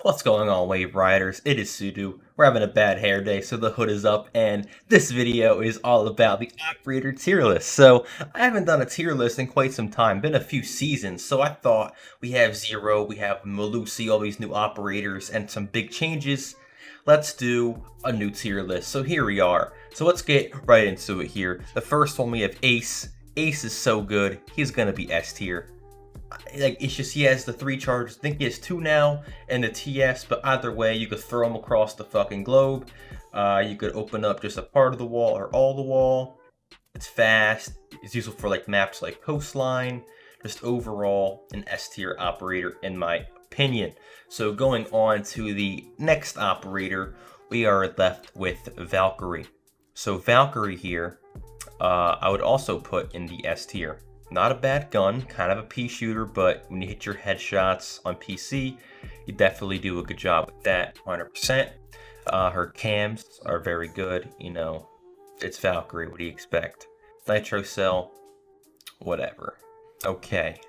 What's going on, Wave Riders? It is Tsudu. We're having a bad hair day, so the hood is up, and this video is all about the operator tier list. So, I haven't done a tier list in quite some time, been a few seasons, so I thought we have Zero, we have Malusi, all these new operators, and some big changes. Let's do a new tier list. So here we are. So let's get right into it here. The first one we have Ace. Ace is so good, he's gonna be S tier. Like, it's just he has the 3 charges. I think he has 2 now and the TS, but either way, you could throw him across the fucking globe. You could open up just a part of the wall or all the wall. It's fast. It's useful for like maps like Coastline. Just overall an S tier operator in my opinion. So going on to the next operator, we are left with Valkyrie. So Valkyrie here, I would also put in the S tier. Not a bad gun, kind of a pea shooter, but when you hit your headshots on PC, you definitely do a good job with that, 100%. Her cams are very good, you know, it's Valkyrie, what do you expect? Nitro cell, whatever. Okay,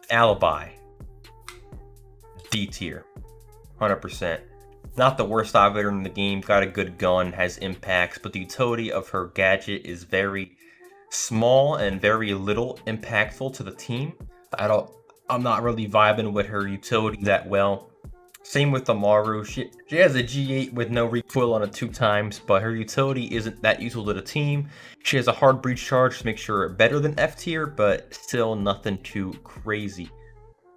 Alibi, D tier, 100%. Not the worst operator in the game, got a good gun, has impacts, but the utility of her gadget is very small and very little impactful to the team. I'm not really vibing with her utility that well. Same with the Maru. She has a G8 with no recoil on it 2 times, but her utility isn't that useful to the team. She has a hard breach charge to make sure better than F tier, but still nothing too crazy.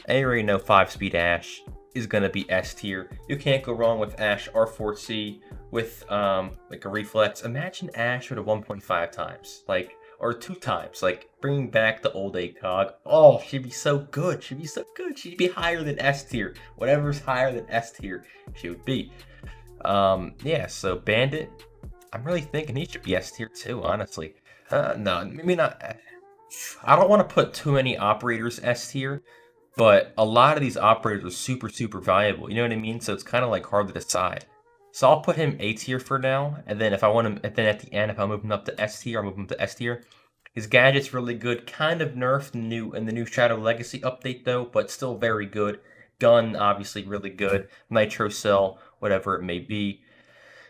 I already know 5-speed Ash is gonna be S tier. You can't go wrong with Ash R4C with like a reflex. Imagine Ash with a 1.5 times, like, or 2 times, like bringing back the old ACOG. Oh, she'd be so good. She'd be so good. She'd be higher than S tier. Whatever's higher than S tier, she would be. Yeah. So Bandit, I'm really thinking he should be S tier too. Honestly, no, maybe not. I don't want to put too many operators S tier, but a lot of these operators are super valuable. You know what I mean? So it's kind of like hard to decide. So I'll put him A tier for now, and then if I want him, and then at the end, if I move him up to S tier, I'll move him to S tier. His gadget's really good, kind of nerfed in the new Shadow Legacy update though, but still very good. Gun, obviously really good. Nitro cell, whatever it may be.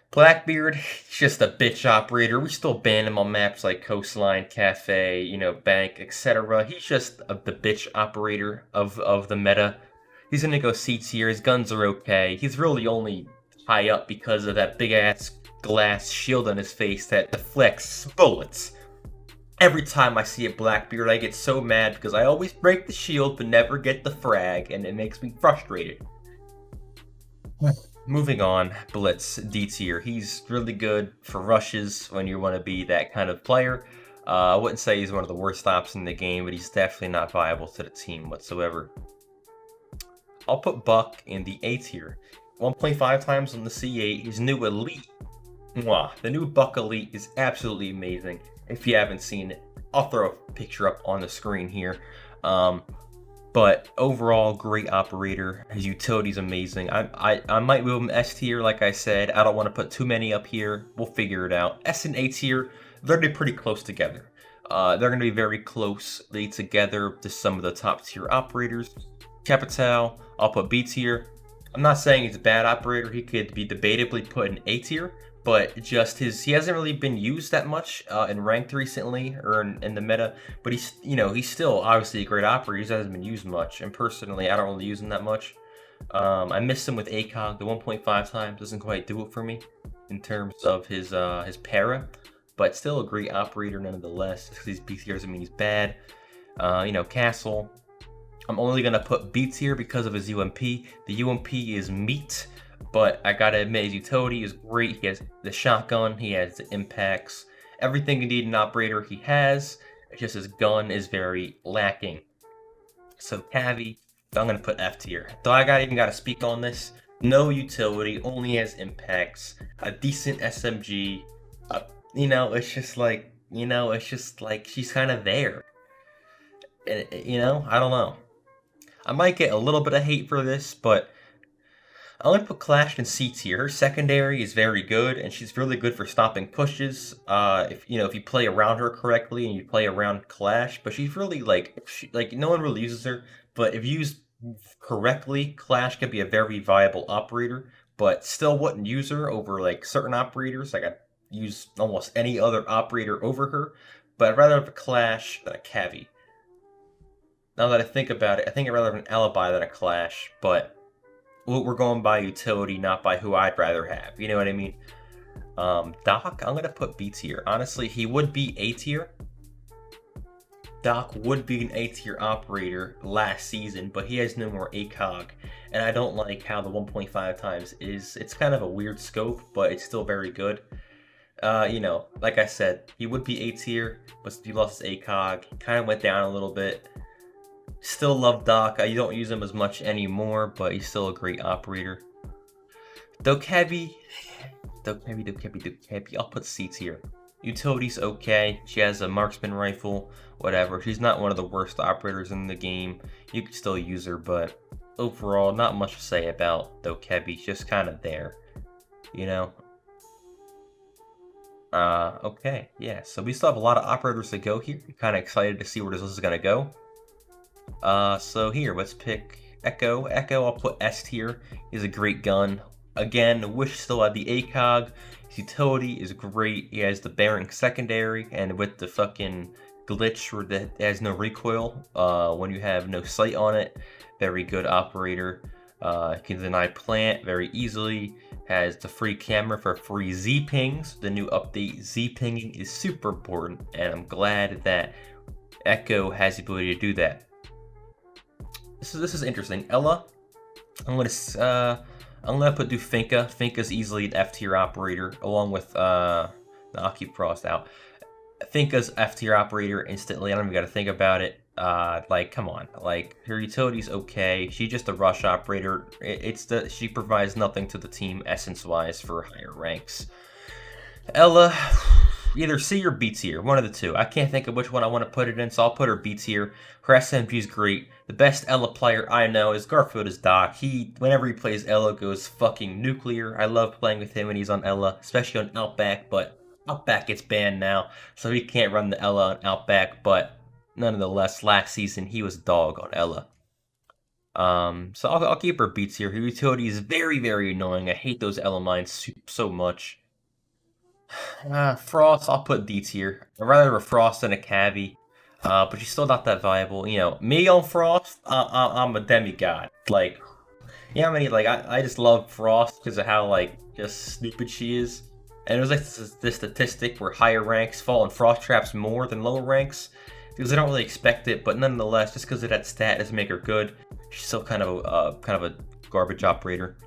Blackbeard, he's just a bitch operator. We still ban him on maps like Coastline, Cafe, you know, Bank, etc. He's just the bitch operator of the meta. He's gonna go C tier. His guns are okay. He's really only high up because of that big ass glass shield on his face that deflects bullets. Every time I see a Blackbeard, I get so mad because I always break the shield but never get the frag, and it makes me frustrated. Moving on, Blitz, D tier. He's really good for rushes when you want to be that kind of player. I wouldn't say he's one of the worst stops in the game, but he's definitely not viable to the team whatsoever. I'll put Buck in the A tier. 1.5 times on the C8, his new Elite. Mwah. The new Buck Elite is absolutely amazing. If you haven't seen it, I'll throw a picture up on the screen here. But overall, great operator. His utility's amazing. I might move him S tier, like I said. I don't want to put too many up here. We'll figure it out. S and A tier, they're going to be pretty close together. They're going to be very closely together to some of the top tier operators. Capital, I'll put B tier. I'm not saying he's a bad operator. He could be debatably put in A tier, but just he hasn't really been used that much in ranked recently or in the meta. But he's still obviously a great operator. He just hasn't been used much, and personally, I don't really use him that much. I missed him with ACOG. The 1.5 times doesn't quite do it for me in terms of his para, but still a great operator nonetheless. Because he's B tier doesn't mean he's bad. Castle. I'm only going to put B tier because of his UMP. The UMP is meat, but I gotta admit his utility is great. He has the shotgun, he has the impacts. Everything you need in an operator he has. It's just his gun is very lacking. So Cavi, I'm going to put F tier. Though I even got to speak on this. No utility, only has impacts. A decent SMG. It's just like she's kind of there. And, I don't know. I might get a little bit of hate for this, but I only put Clash in C tier. Her secondary is very good, and she's really good for stopping pushes. If you play around her correctly and you play around Clash, but she's really like no one really uses her. But if you use correctly, Clash can be a very viable operator, but still wouldn't use her over like certain operators. Like I'd use almost any other operator over her, but I'd rather have a Clash than a Cavi. Now that I think about it, I think I'd rather have an Alibi than a Clash, but we're going by utility, not by who I'd rather have. You know what I mean? Doc, I'm gonna put B tier. Honestly, he would be A tier. Doc would be an A tier operator last season, but he has no more ACOG, and I don't like how the 1.5 times is. It's kind of a weird scope, but it's still very good. You know, like I said, he would be A tier, but he lost his ACOG. He kind of went down a little bit. Still love Doc. I don't use him as much anymore, but he's still a great operator. Dokkaebi, I'll put C tier. Utility's okay. She has a marksman rifle, whatever. She's not one of the worst operators in the game. You could still use her, but overall, not much to say about Dokkaebi. She's just kind of there, you know? Okay, yeah. So we still have a lot of operators to go here. Kind of excited to see where this is gonna go. So here, let's pick Echo. Echo, I'll put S tier. He's a great gun. Again, wish still had the ACOG. His utility is great. He has the bearing secondary, and with the fucking glitch where it has no recoil when you have no sight on it. Very good operator. Can deny plant very easily. Has the free camera for free Z pings. The new update, Z pinging, is super important, and I'm glad that Echo has the ability to do that. This is interesting. Ella, I'm gonna put Finka. Finka's easily an F tier operator, along with I'll keep Frost out. Finka's F tier operator instantly. I don't even gotta think about it. Like, come on. Like, her utility's okay. She's just a rush operator. She provides nothing to the team essence wise for higher ranks. Ella, either C or B tier, one of the two. I can't think of which one I want to put it in, so I'll put her B tier. Her SMG's great. The best Ella player I know is Garfield is Doc. Whenever he plays Ella, goes fucking nuclear. I love playing with him when he's on Ella, especially on Outback, but Outback gets banned now, so he can't run the Ella on Outback, but nonetheless, last season he was a dog on Ella. So I'll keep her B tier. Her utility is very, very annoying. I hate those Ella mines so much. Frost, I'll put D tier. I'd rather have a Frost than a Cavi, but she's still not that viable. You know, me on Frost, I'm a demigod. Like, you know how many, like, I just love Frost because of how, like, just stupid she is. And it was like this statistic where higher ranks fall in Frost traps more than lower ranks, because they don't really expect it, but nonetheless, just because of that stat doesn't make her good. She's still kind of a garbage operator.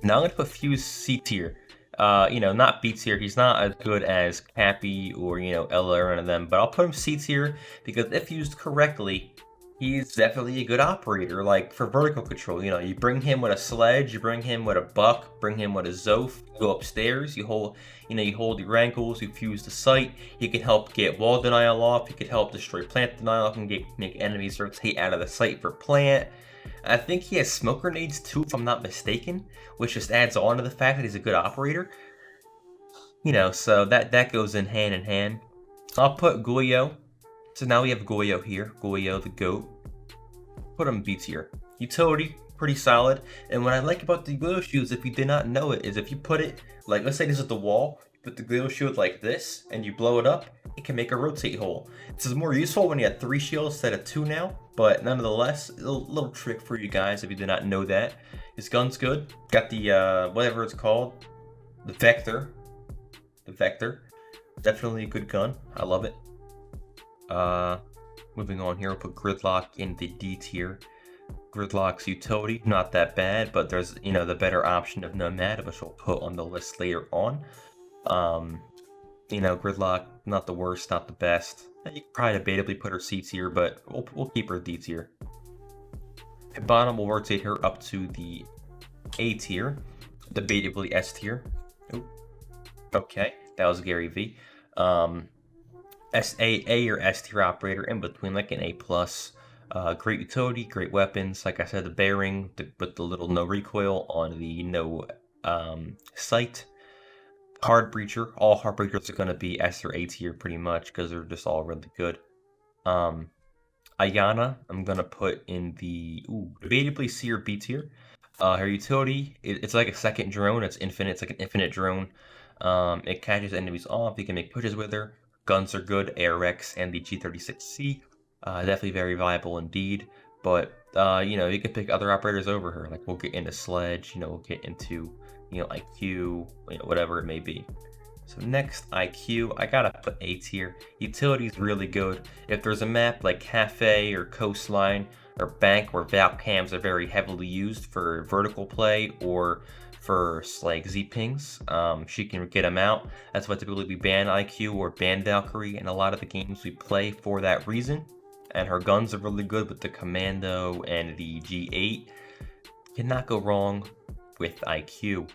Now I'm gonna put Fuse C tier. You know, not B tier. He's not as good as Cappy or, you know, Ella or one of them, but I'll put him C tier because if used correctly, he's definitely a good operator. Like, for vertical control, you know, you bring him with a Sledge, you bring him with a Buck, bring him with a Zoph, you go upstairs, you hold your ankles, you fuse the sight. He can help get wall denial off, he can help destroy plant denial, he can make enemies rotate out of the sight for plant. I think he has smoke grenades too, if I'm not mistaken, which just adds on to the fact that he's a good operator. You know, so that goes in hand. I'll put Goyo. So now we have Goyo here. Goyo, the GOAT. Put him B tier. Utility, pretty solid. And what I like about the Goyo shields, if you did not know it, is if you put it, like, let's say this is the wall, you put the Goyo shield like this, and you blow it up, it can make a rotate hole. This is more useful when you have 3 shields instead of 2 now, but nonetheless, a little trick for you guys if you did not know that. His gun's good. Got the, whatever it's called, the Vector. Definitely a good gun. I love it. Moving on here, we'll put Gridlock in the D tier. Gridlock's utility, not that bad, but there's, you know, the better option of Nomad, which we'll put on the list later on. You know, Gridlock, not the worst, not the best. You could probably debatably put her C tier, but we'll keep her D tier. At bottom, we'll rotate her up to the A tier, debatably S tier. Ooh. Okay, that was Gary V. A or S tier operator in between, like an A plus. Great utility, great weapons. Like I said, the bearing with the little no recoil on the no sight. Hard breacher. All hard breachers are going to be S or A tier pretty much because they're just all really good. Ayanna, I'm gonna put in the debatably C or B tier. Her utility, it's like a second drone. It's infinite. It's like an infinite drone. It catches enemies off. You can make pushes with her. Guns are good. ARX and the G36C, definitely very viable indeed. But you know, you can pick other operators over her. Like we'll get into Sledge. You know, we'll get into IQ. You know, whatever it may be. So next, IQ, I gotta put A tier. Utility's really good. If there's a map like Cafe or Coastline or Bank where Valk cams are very heavily used for vertical play or for like Z-pings, she can get them out. That's why typically we ban IQ or ban Valkyrie in a lot of the games we play for that reason. And her guns are really good with the Commando and the G8. Cannot go wrong with IQ.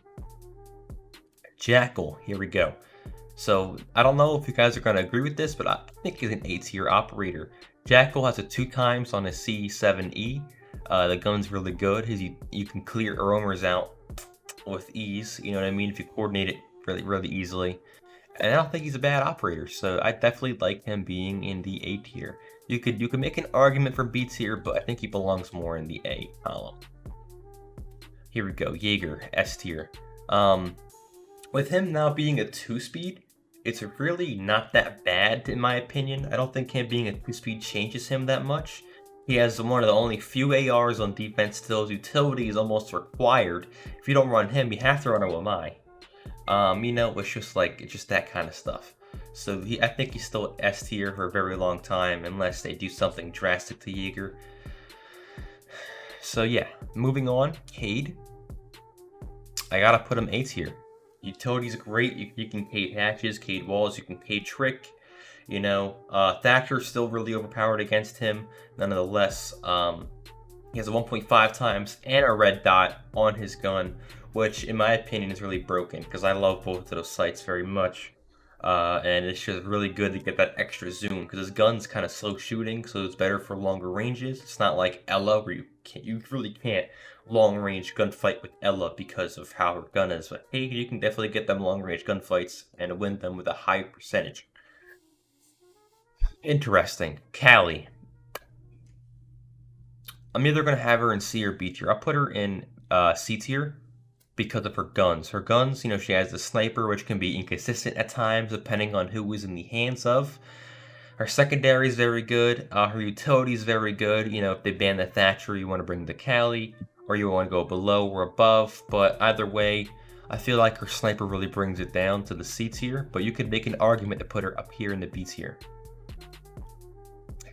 Jackal, here we go. So I don't know if you guys are going to agree with this, but I think he's an A tier operator. Jackal has a 2x on a C7E. The gun's really good. You can clear roamers out with ease. You know what I mean? If you coordinate it really easily. And I don't think he's a bad operator, so I definitely like him being in the A tier. You could make an argument for B tier, but I think he belongs more in the A column. Here we go, Jaeger, S tier. With him now being a 2-speed, it's really not that bad in my opinion. I don't think him being a 2-speed changes him that much. He has one of the only few ARs on defense still. His utility is almost required. If you don't run him, you have to run OMI. You know, it's just that kind of stuff. So I think he's still S tier for a very long time unless they do something drastic to Jaeger. So yeah, moving on, Hayde. I gotta put him A tier. Utility's great. You can Cade hatches, Cade walls, you can Cade trick. You know, Thatcher's still really overpowered against him. Nonetheless, he has a 1.5 times and a red dot on his gun, which in my opinion is really broken because I love both of those sights very much. And it's just really good to get that extra zoom because his gun's kind of slow shooting, so it's better for longer ranges. It's not like Ella where you really can't long range gunfight with Ella because of how her gun is. But hey, you can definitely get them long range gunfights and win them with a high percentage. Interesting. Callie. I'm either gonna have her in C or B tier. I'll put her in C tier because of her guns. Her guns, you know, she has the sniper, which can be inconsistent at times depending on who is in the hands of. Her secondary is very good. Her utility is very good. You know, if they ban the Thatcher, you want to bring the Callie, or you want to go below or above. But either way, I feel like her sniper really brings it down to the C tier. But you could make an argument to put her up here in the B tier.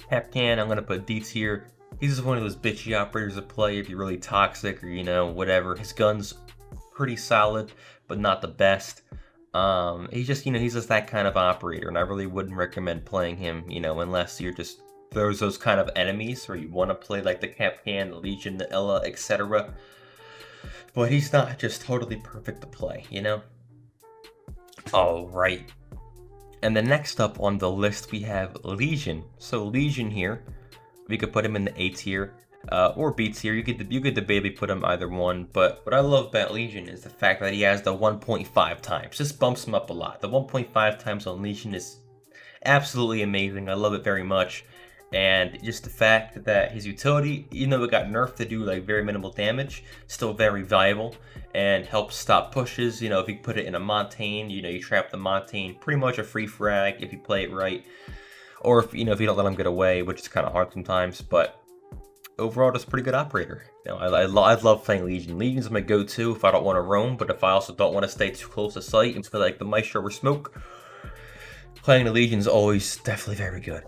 Afghan, I'm going to put D tier. He's just one of those bitchy operators to play if you're really toxic or, you know, whatever. His gun's pretty solid, but not the best. He's just that kind of operator, and I really wouldn't recommend playing him, you know, unless you're just there's those kind of enemies where you want to play like the Afghan, the Legion, the Ella, etc. But he's not just totally perfect to play, you know? Alright. And the next up on the list we have Legion. So Legion here, we could put him in the A tier. Or B tier, you could debatably put him either one, but what I love about Legion is the fact that he has the 1.5 times. Just bumps him up a lot. The 1.5 times on Legion is absolutely amazing. I love it very much. And just the fact that his utility, even though it got nerfed to do like very minimal damage, still very valuable and helps stop pushes. You know, if you put it in a Montane, you know, you trap the Montane, pretty much a free frag if you play it right. Or if you don't let him get away, which is kind of hard sometimes, but overall, just a pretty good operator. You know, I love playing Legion. Legion's my go-to if I don't want to roam, but if I also don't want to stay too close to sight and feel like the Maestro or smoke, playing the Legion's always definitely very good.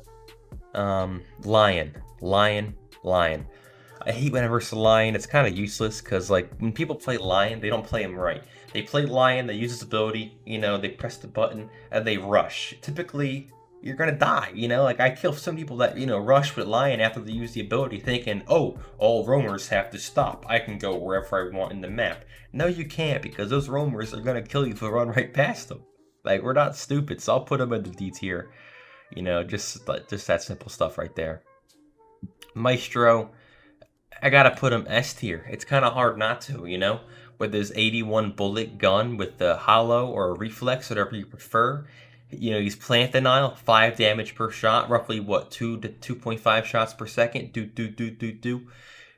Lion. I hate when I versus Lion. It's kind of useless because like when people play Lion, they don't play him right. They play Lion, they use his ability, you know, they press the button and they rush. Typically, you're gonna die, you know? Like, I kill some people that, you know, rush with Lion after they use the ability thinking, oh, all roamers have to stop. I can go wherever I want in the map. No, you can't, because those roamers are gonna kill you if you run right past them. Like, we're not stupid, so I'll put them in the D tier. You know, just that simple stuff right there. Maestro, I gotta put him S tier. It's kind of hard not to, you know? With his 81 bullet gun with the hollow or a reflex, whatever you prefer. You know, he's plant denial, 5 damage per shot, roughly what, 2 to 2.5 shots per second. Do.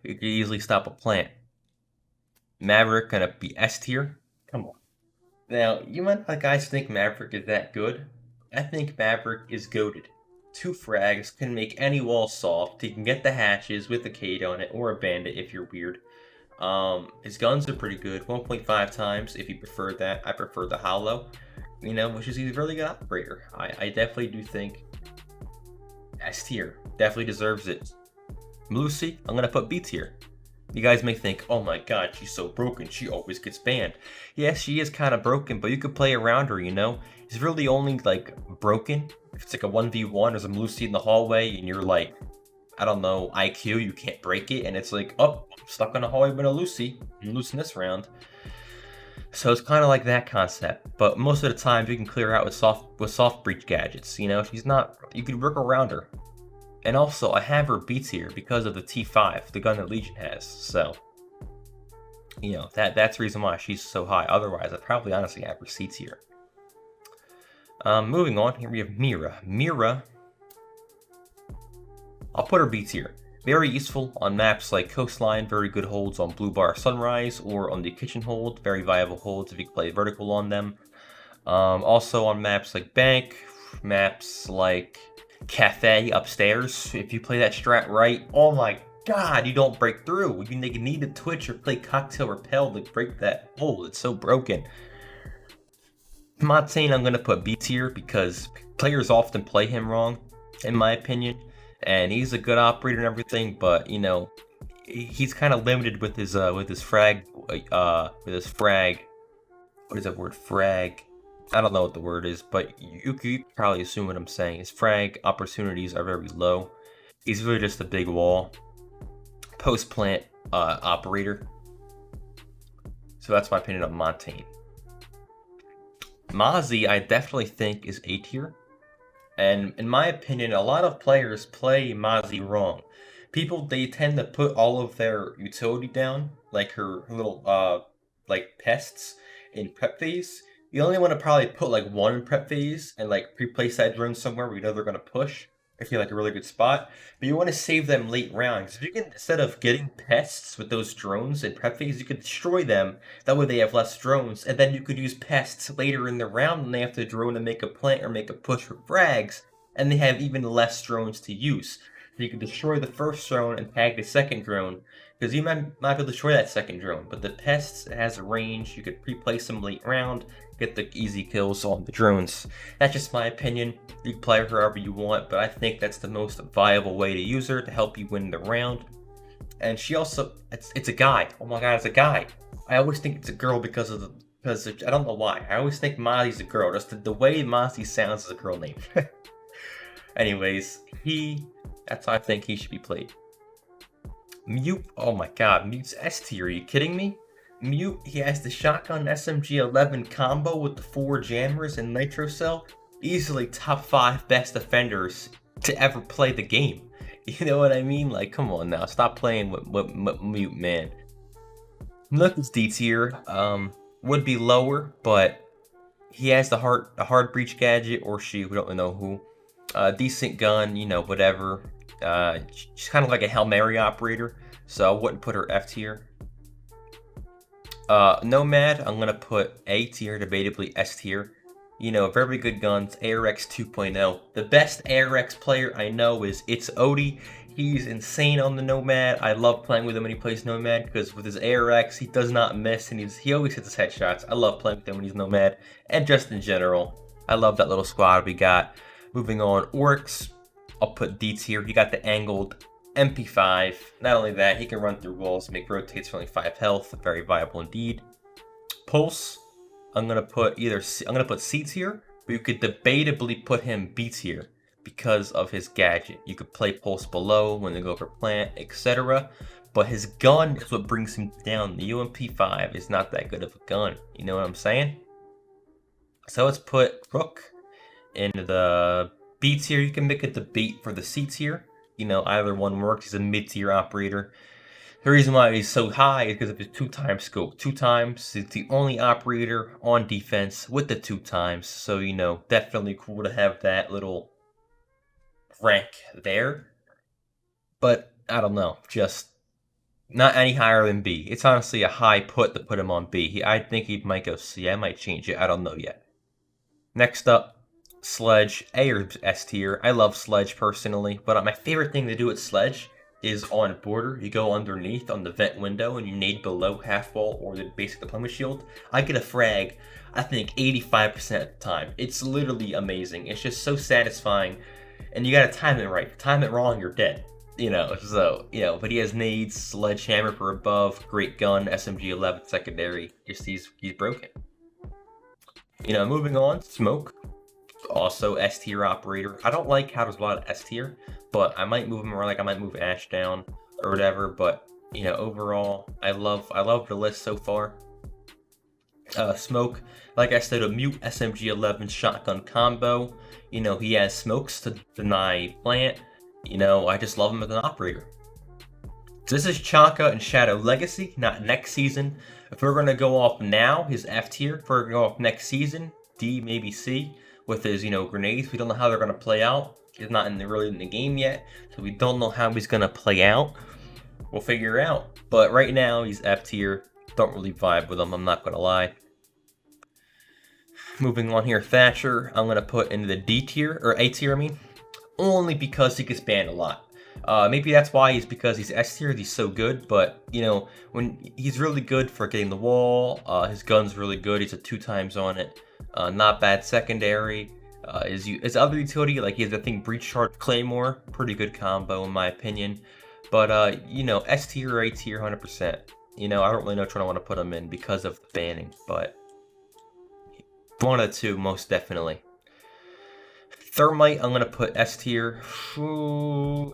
You can easily stop a plant. Maverick gonna be S tier. Come on. Now, you might not guys think Maverick is that good. I think Maverick is goated. 2 frags can make any wall soft. He can get the hatches with a Cade on it, or a Bandit if you're weird. His guns are pretty good. 1.5 times if you prefer that. I prefer the hollow. You know, which is he's a really good operator. I definitely do think S tier. Definitely deserves it. Lucy, I'm gonna put B tier. You guys may think, oh my god, she's so broken, she always gets banned. Yes, she is kind of broken, but you could play around her, you know? It's really only, like, broken if it's like a 1v1, there's a Lucy in the hallway, and you're like, I don't know, IQ, you can't break it, and it's like, oh, I'm stuck in a hallway with a Lucy. I'm losing this round. So it's kind of like that concept, but most of the time you can clear out with soft breach gadgets, you know? She's not, you can work around her. And also, I have her B tier because of the T5, the gun that Legion has. So, you know, that's the reason why she's so high. Otherwise, I'd probably honestly have her C tier. Moving on, here we have Mira. Mira, I'll put her B tier. Very useful on maps like Coastline, very good holds on Blue Bar Sunrise, or on the Kitchen hold. Very viable holds if you play vertical on them. Also on maps like Bank, maps like Cafe upstairs, if you play that strat right, oh my god, you don't break through. You need to twitch or play Cocktail Repel to break that hole. It's so broken. Montaigne, I'm going to put B tier because players often play him wrong, in my opinion. And he's a good operator and everything, but, you know, he's kind of limited with his frag, what is that word, frag? I don't know what the word is, but you could probably assume what I'm saying. His frag opportunities are very low. He's really just a big wall. Post-plant operator. So that's my opinion on Montaigne. Mozzie, I definitely think, is A tier. And in my opinion, a lot of players play Mozzie wrong. People, they tend to put all of their utility down, like her little, like, pests in prep phase. You only want to probably put like 1 in prep phase and like pre-place that drone somewhere where you know they're going to push if you're like a really good spot. But you want to save them late rounds. If you can, instead of getting pests with those drones in prep phase, you could destroy them. That way they have less drones. And then you could use pests later in the round when they have to drone to make a plant or make a push for frags. And they have even less drones to use. So you can destroy the first drone and tag the second drone. Because you might not be able to destroy that second drone. But the pests, it has a range. You could pre-place them late round. Get the easy kills on the drones. That's just my opinion. You can play her however you want, but I think that's the most viable way to use her to help you win the round. And she also, it's a guy. Oh my god, it's a guy. I always think it's a girl because I don't know why. I always think Mozzie's a girl. Just the way Mozzie sounds is a girl name. Anyways, that's how I think he should be played. Mute, oh my god, Mute's S tier. Are you kidding me? Mute, he has the shotgun SMG-11 combo with the 4 jammers and nitro cell. Easily top 5 best defenders to ever play the game. You know what I mean? Like, come on now, stop playing with Mute, man. Look, it's D tier. Would be lower, but he has the hard breach gadget, or she, we don't really know who. Decent gun, you know, whatever. She's kind of like a Hail Mary operator, so I wouldn't put her F tier. Nomad, I'm going to put A tier, debatably S tier. You know, very good guns, ARX 2.0. The best ARX player I know is It's Odie. He's insane on the Nomad. I love playing with him when he plays Nomad, because with his ARX, he does not miss, and he always hits his headshots. I love playing with him when he's Nomad, and just in general. I love that little squad we got. Moving on, Oryx, I'll put D tier. He got the angled MP5. Not only that, he can run through walls, make rotates for only 5 health. Very viable indeed. Pulse, I'm gonna put C tier, but you could debatably put him B tier because of his gadget. You could play Pulse below when they go for plant, etc. But his gun is what brings him down. The UMP5 is not that good of a gun. You know what I'm saying? So let's put Rook in the B tier. You can make a debate for the C tier. You know, either one works. He's a mid-tier operator. The reason why he's so high is because of his 2x scope. 2x is the only operator on defense with the 2x. So, you know, definitely cool to have that little rank there. But, I don't know, just not any higher than B. It's honestly a high put to put him on B. I think he might go C. I might change it. I don't know yet. Next up, Sledge, A or S tier. I love Sledge personally, but my favorite thing to do with Sledge is on border. You go underneath on the vent window and you nade below half wall or the basic deployment shield. I get a frag, I think 85% of the time. It's literally amazing. It's just so satisfying, and you gotta time it right. Time it wrong, you're dead. You know, so, you know, but he has nades, sledgehammer for above, great gun, SMG-11 secondary. Just he's broken. You know, moving on, Smoke, also S tier operator. I don't like how there's a lot of S tier, but I might move him around, like I might move Ash down or whatever. But you know, overall, I love the list so far. Smoke, like I said, a mute SMG-11 shotgun combo. You know, he has smokes to deny plant. You know, I just love him as an operator. This is Chaka and Shadow Legacy, not next season. If we're going to go off now, his F tier. If we're going to go off next season, D, maybe C, with his, you know, grenades. We don't know how they're going to play out. He's not really in the game yet, so we don't know how he's going to play out. We'll figure it out. But right now, he's F tier. Don't really vibe with him, I'm not going to lie. Moving on here, Thatcher, I'm going to put into the D tier, or A tier, I mean. Only because he gets banned a lot. Maybe that's why because he's S tier, he's so good, but, you know, when he's really good for getting the wall, his gun's really good, he's a 2x on it, not bad secondary, his other utility, like he has, I think, Breach Charge Claymore, pretty good combo in my opinion, but, you know, S tier or A tier, 100%, you know, I don't really know which one I want to put him in because of the banning, but one of the two, most definitely. Thermite, I'm gonna put S tier.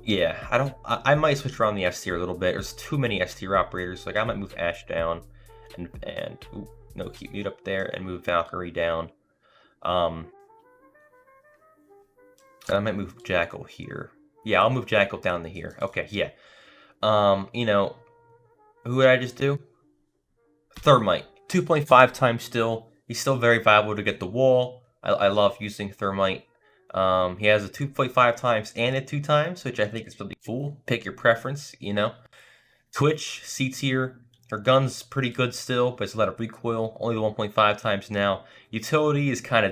Yeah, I might switch around the S tier a little bit. There's too many S tier operators. Like I might move Ash down, and ooh, no, keep mute up there, and move Valkyrie down. And I might move Jackal here. Yeah, I'll move Jackal down to here. Okay, yeah. You know, who would I just do? Thermite, 2.5x still. He's still very viable to get the wall. I love using Thermite. He has a 2.5x and a 2x, which I think is really cool. Pick your preference, you know. Twitch, C tier. Her gun's pretty good still, but it's a lot of recoil. Only 1.5x now. Utility is kind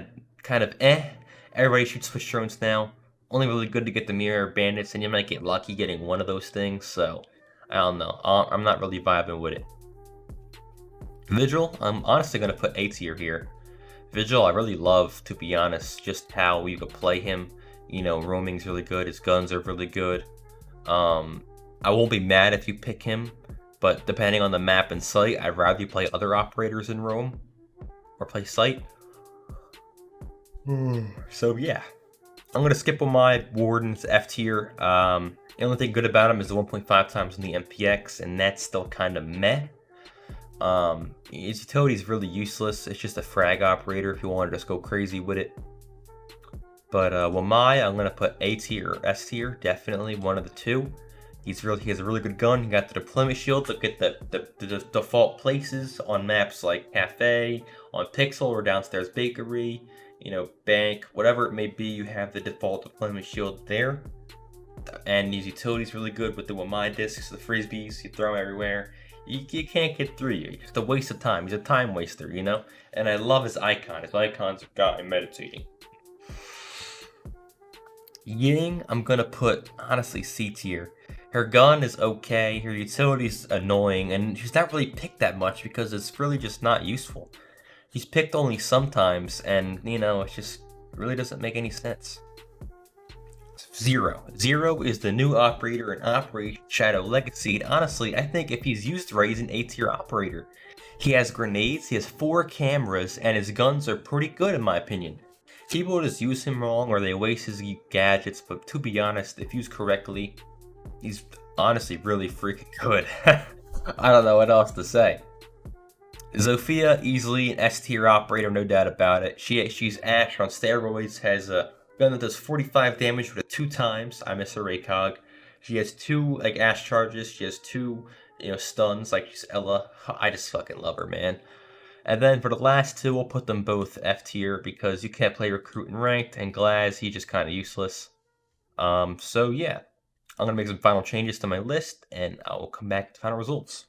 of eh. Everybody shoots Twitch drones now. Only really good to get the Mira or Bandits, and you might get lucky getting one of those things. So, I don't know. I'm not really vibing with it. Vigil, I'm honestly going to put A tier here. Vigil, I really love, to be honest, just how you could play him. You know, roaming's really good. His guns are really good. I won't be mad if you pick him, but depending on the map and site, I'd rather you play other operators in roam or play site. So yeah, I'm gonna skip on my Warden's F tier. The only thing good about him is the 1.5x in the MPX, and that's still kind of meh. His utility is really useless. It's just a frag operator if you want to just go crazy with it. But Wamai, I'm gonna put A tier or S tier, definitely one of the two. He has a really good gun. He got the deployment shield to get the default places on maps like Cafe, on Pixel or downstairs Bakery, you know, Bank, whatever it may be. You have the default deployment shield there. And his utility is really good with the Wamai discs, the frisbees. You throw them everywhere. You can't get through you. It's just a waste of time. He's a time waster, you know? And I love his icon. His icon's a guy meditating. Ying, I'm gonna put, honestly, C tier. Her gun is okay, her utility's annoying, and she's not really picked that much because it's really just not useful. She's picked only sometimes, and, you know, it just really doesn't make any sense. Zero. Zero is the new operator in Operation Shadow Legacy, and honestly, I think if he's used right, he's an A tier operator. He has grenades, he has 4 cameras, and his guns are pretty good in my opinion. People just use him wrong or they waste his gadgets, but to be honest, if used correctly, he's honestly really freaking good. I don't know what else to say. Zofia, easily an S tier operator, no doubt about it. She's Ash on steroids, has a gun that does 45 damage with a 2x. I miss her ACOG. She has 2 like Ash charges. She has 2 stuns like she's Ella. I just fucking love her, man. And then for the last two, we'll put them both F tier because you can't play Recruit and Ranked, and Glaz, he's just kind of useless. So yeah, I'm gonna make some final changes to my list, and I will come back to final results.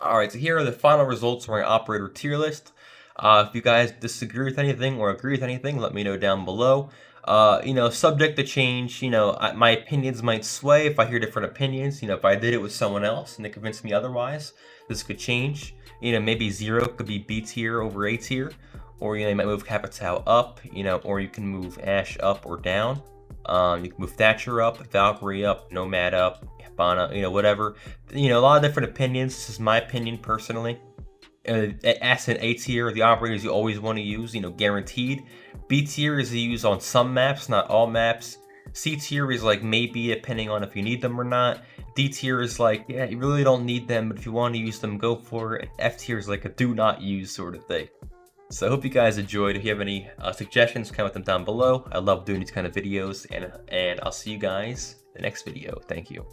Alright, so here are the final results for my operator tier list. If you guys disagree with anything or agree with anything, let me know down below. Subject to change, my opinions might sway if I hear different opinions. If I did it with someone else and they convinced me otherwise, this could change. Maybe 0 could be B tier over A tier, or, you might move Capitao up, or you can move Ashe up or down. You can move Thatcher up, Valkyrie up, Nomad up, Hibana, whatever. A lot of different opinions. This is my opinion personally. S and A tier are the operators you always want to use, guaranteed. B tier is used on some maps, not all maps. C tier is like maybe, depending on if you need them or not. D tier is like, yeah, you really don't need them, but if you want to use them, go for it. And F tier is like a do not use sort of thing. So I hope you guys enjoyed. If you have any suggestions, comment them down below. I love doing these kind of videos, and I'll see you guys in the next video. Thank you.